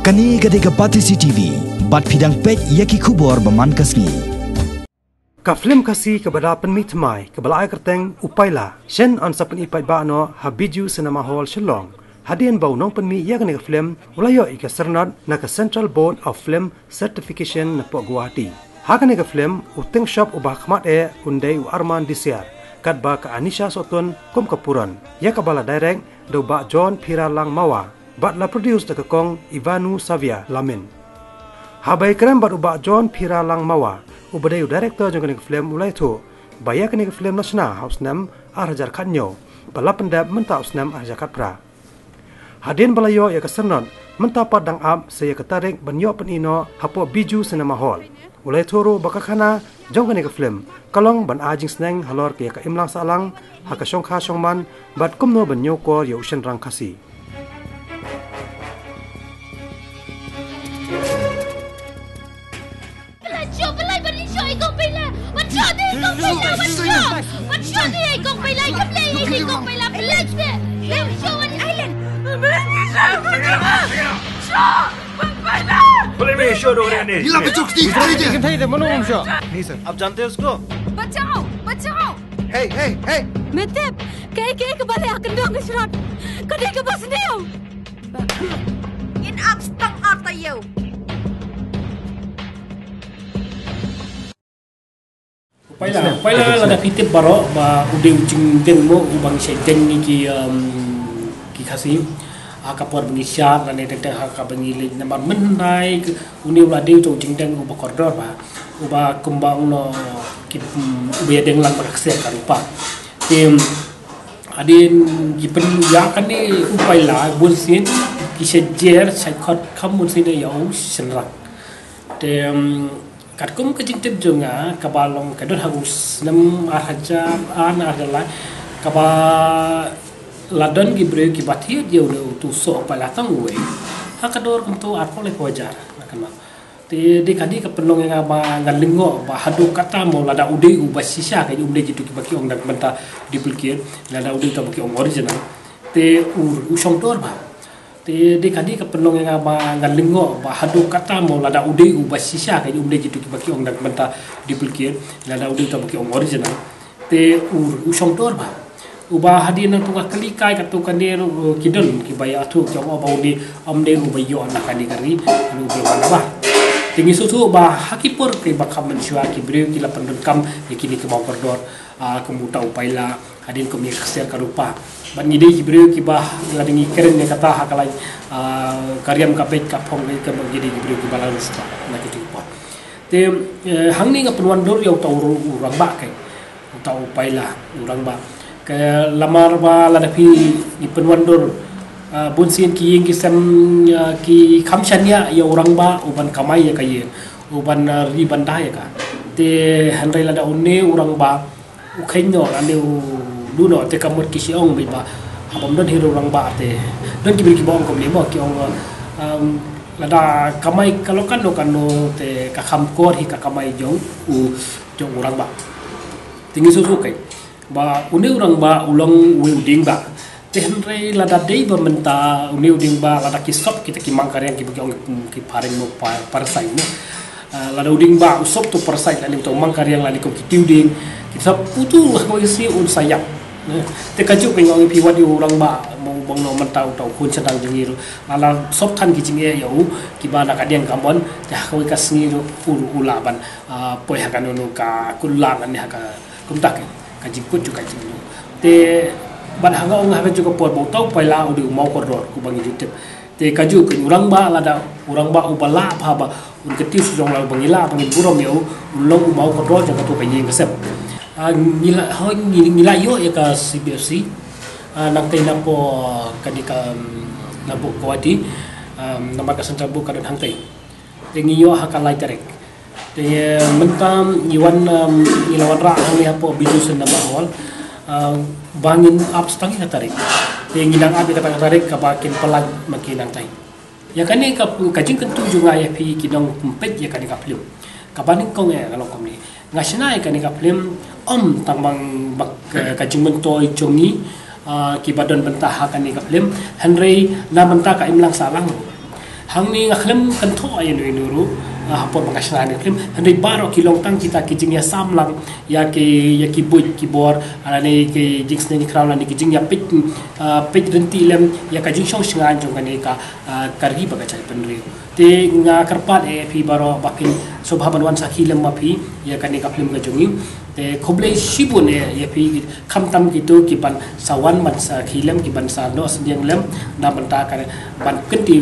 Kani gade ka Pati CCTV, bat pidang pet yaki kubor baman kasni. Ka film kasi kepada penmit mai kebala kerteng upaila shen on sapen ipai ba no habiju cinema hall Shillong hadian bau nong penmi ya ka film ulayo ika sernot na ka Central Board of Film Certification na po Guwahati ha ka film uteng shop ubah khmat undai u Arman Disiar kat ba ka Anisha Sotun kom kapuran ya ka bala direct do ba John Piralang Mawa bat la produce da ka kong Ivanu Savia Lamin habai krem bat ubah John Piralang Mawa ubadai director jong kaning film ulai tu baya kaning film nasional house nam arhajar khanyo bala pendap menta house nam arhajar katpra hadin balayo ya kesernon menta padang ab saya ketarik banyo penino hapo biju cinema hall ulai toro bakakhana jong kaning film kalong ban ajing sneng halor ke ka imlang salang haka shongkha shongman bat kumno banyo ko yo shen rang khasi आप जानते हैं उसको? बचाओ बचाओ Hey hey hey Metep kayak kembali akan dong israt kadi ke bas niyo in abstang atayo Paila ada pitip baro ba ude ujing den mo ubang seten ni ki kasi akapor bengi syar dan tek haka bengi le namar menai uni ulade to ujing den uba koridor ba uba kembang no ki uba den lang prakse karupa tim adin gipen ya kan ni upaila bulsin ki sejer saikot kamun sine ya senrak tem katkum kejintip jonga kabalong kador hagus nam arhaja an adalah kaba ladon gibre kibati dia udah tu so palatang we hakador untuk arko le wajar nakama te de kadi kepenong yang aba ngalingo ba hadu kata mo lada ude ubasisha ka umde jitu kibaki ong dak benta dipikir lada ude ta baki ong original te usong tor ba te de kadi kepenong yang aba ngalingo ba hadu kata mo lada ude ubasisha ka umde jitu kibaki ong dak benta dipikir lada ude ta baki ong original te usong tor ba uba hadin nang tungah kalikai katu kandir kidon ki baya tu jawa bau di amde ubayo anak kadi kari lu be ba tingi susu ba hakipur ke bakam mensyua ki breu ki la pendekam yakini ke mau kordor kemuta upaila hadin ko mi khser karupa ban ngide ki breu ki ba la dingi keren ne kata hakalai karyam kapet kapong ke jadi ki breu ki balance na ki tu pa te hangni nga penwan dor yau tau urang ba kai tau upaila urang ba ke lamar ba ladapi di penwandur bunsin ki yang kisam ki kamshania ya orang ba uban kamai ya kaye uban riban da ya ka te handai lada unne orang ba ukhenyo ande duno te kamut ki siong be ba abam don hero orang ba te don ki ki bong ko le mo ki ong lada kamai kalau kan no te ka kham kor hi ka kamai jong jong orang ba tinggi susu kai ba uni orang ba ulang uding ba tehnre lada dei ba menta uni uding ba lada kisop kita ki mangkar yang ki bagi ki paring mo parsai no lada uding ba usop tu parsai lani to mangkar yang lani ko ki tiuding kita putu ko isi un sayap te kaju pe ngong pi wadi orang ba mo bang no menta tau kun sedang jengir lala sop tan ki jinge ya ki ba na kadeng kamon ya ko ka sngiru ulaban poi hakan no ka kulang ani haka kumtak kaji pun juga kaji te ban hanga ong habe juga por botau paila udu mau koror ku bangi ditep te kaju ke urang ba lada urang ba ubala apa ba un ketiu sujong la bangila bangi burom yo long mau koror jaga tu kaji ngesep ngila ho ngila yo ya ka CBC nang te napo kadika napo kwati nama ka Central Book kadan hang te ngiyo hakalai terek te mentam iwan ilawan ra hang apa biju sendama hol bangin abstang ina tarik te ngilang abi kata tarik ka bakin pelag makin antai ya kani ka kajing kentu juga ya pi kidong pempet ya kani ka film ka baning kong kalau komni ngasina ya kani ka film tambang bak kajing mentoi jongi ki badon bentah kani ka film Henry na bentah ka imlang salang hang ni ngakhlem kan tho ayen nuru hapon makasna ni film henry baro kilong tang kita kijing ya samlang ya ki buj ki bor ani ki jigs ni crown ni kijing ya pit renti lem ya ka jing shong shngan jong kan ka kargi baga chai penri te nga karpat e phi baro bakin sobha banwan sakhi lem ma phi ya kan ka film ga jongi te khoble shibun e ya phi kham tam ki to ki ban sawan man sa khilem ki ban sa no sending lem na banta kan ban kenti